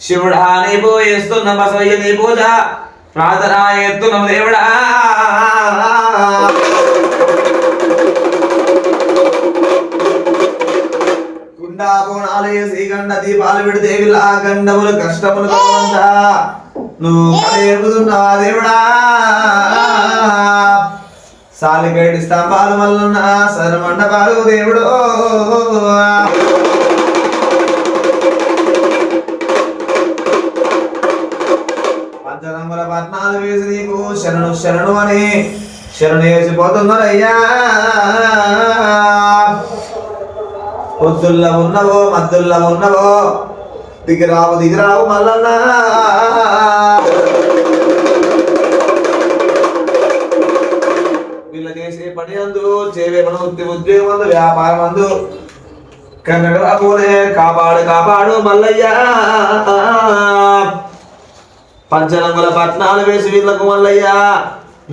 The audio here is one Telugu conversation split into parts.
శివుడా నీ పోయేస్తున్న బసవయ్య నీ పూజ ప్రార్థన ఎత్తున్న దేవుడా గుండా బోనాలు వేసి గండ దీపాలు పెడితే విలా గండములు కష్టములు కలంతా నువ్వు ఎరుగుతున్నావా దేవుడా సాలిగేటి స్తంభాలు మల్లున్న సరమండపాలు దేవుడు పంచరంగుల పట్నాలు వేసి నీకు శరణు శరణు అని శరణు వేసిపోతున్నారయ్యా పొద్దుల్లో ఉన్నవో మద్దుల్లో ఉన్నవో దిగిరావు మల్లన్నా వీళ్ళ చేసే పని అందు చేవే మన ఉద్యోగం అందు వ్యాపారం అందు కన్నడ పోలే కాపాడు మల్లయ్యా పంచరంగుల పట్నాలు వేసి వీళ్ళకు మల్లయ్యా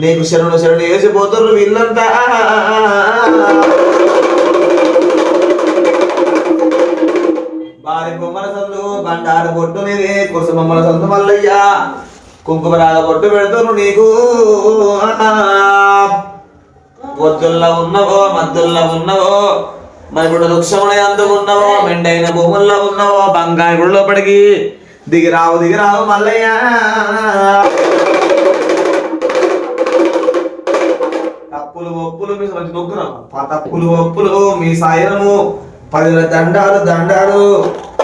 నీకు శరణు వేసిపోతున్నారు వీళ్ళంతా భారీ బొమ్మల సందు బండారు బొట్టు నీదే కురుస బొమ్మల సందు మల్లయ్యా కుంకుమరాగ బొట్టు పెడుతున్నారు నీకు ఒత్తుల్లో ఉన్నవో మద్దుల్లో ఉన్నవో మరి ఇప్పుడు వృక్షముల అందుకున్నవో మెండైన భూముల్లో ఉన్నవో బంగారు గుడిలో పడికి దిగిరావు మల్లయ్య తప్పులు ఒప్పులు మీ నొక్కున్నాం తప్పులు ఒప్పులు మీ సాయనము 10 దండాలు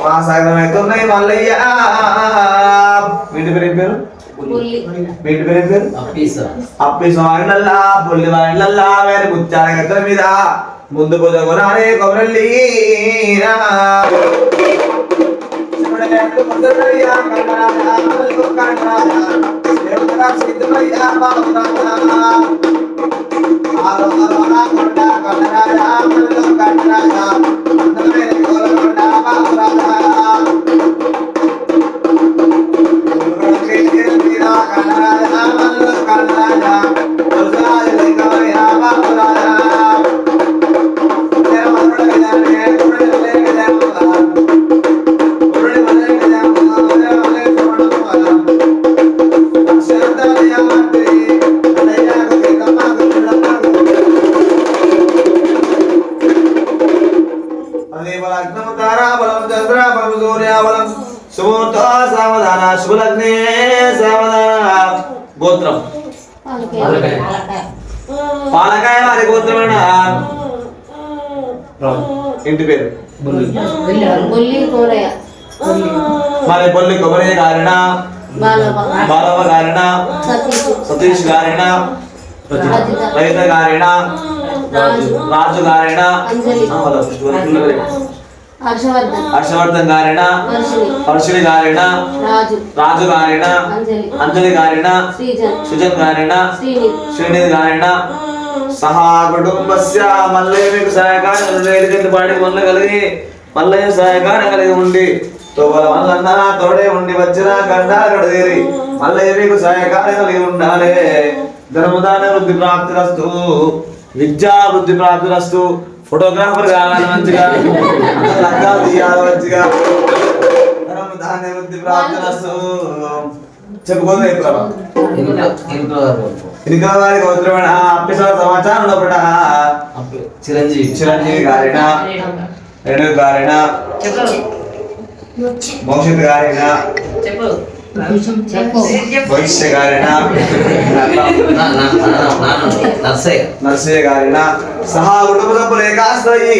మా సాయనం అవుతున్నాయి మల్లయ్య వీటి పేరు వీటి పేరు అప్పిసోళ్ళల్లా పుల్లి వాళ్ళల్లా వేరే ముత్యాల గద్దల మీద ముందు పొదగునాడే కొమరల్లి శుభలగ్నే సావధాన గోత్రం పాలకాయ వారి గోత్రమేనా ఇంటి పేరు మరి బొల్లి కొబ్బరి గారిన బాలవ గారిన సతీష్ గారిన రైత గారిన రాజు గారిన హర్షవర్ధన్ గారిన పరశుని గారిన రాజు గారిన అంజలి గారిన సుజన్ గారిన శ్రీనిధి గారిన సహా కుటుంబస్య మల్లయ్య మీకు సహాయకారి పాడి మొన్న కలిగి మల్లయ్య సహాయకారి కలిగి ఉండి తోబల మల్లన్న తోడే ఉండి వచ్చిన గండాలు కడదేరి మల్లయ్య మీకు సహాయకారి కలిగి ఉండాలి ధర్మదాన వృద్ధి ప్రాప్తిరస్తు విద్యా వృద్ధి ప్రాప్తిరస్తు ఫోటోగ్రాఫర్ కావాలి మంచిగా లంగాలు తీయాలి మంచిగా ధర్మదాన వృద్ధి ప్రాప్తిరస్తు చెప్పుకోదు ఇంకా వారి గోత్రమైన అప్పిసల సమాచారం లోపల చిరంజీవి గారిన రేణు గారిన భవిష్యత్ గారిన భవిష్య గారిన నర్సయ్య గారిన సహా కుటుంబ సభ్యులు ఏకాస్తాయి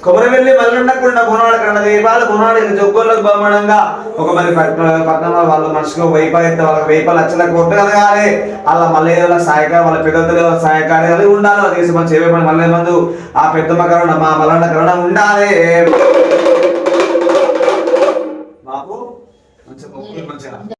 కొమరవెల్లి మల్లన్నకుండా బోనాడు కన్న దీపాలు బోనాడు జొగ్గోళ్ళకు బహుమానంగా ఒక మరి పట్టణం వాళ్ళ మనిషికి 1000 వాళ్ళకి 1000 లక్షలకు కొట్టగలగాలి వాళ్ళ మల్లయ్య సహాయకారి వాళ్ళ పెద్దల సహాయకారి ఉండాలి వాళ్ళ దేశం మంచి ఏవే మల్లయ్య మందు ఆ పెద్దమ్మ కరుణ మా మల్లన్న కరుణ ఉండాలి బాబు మంచిగా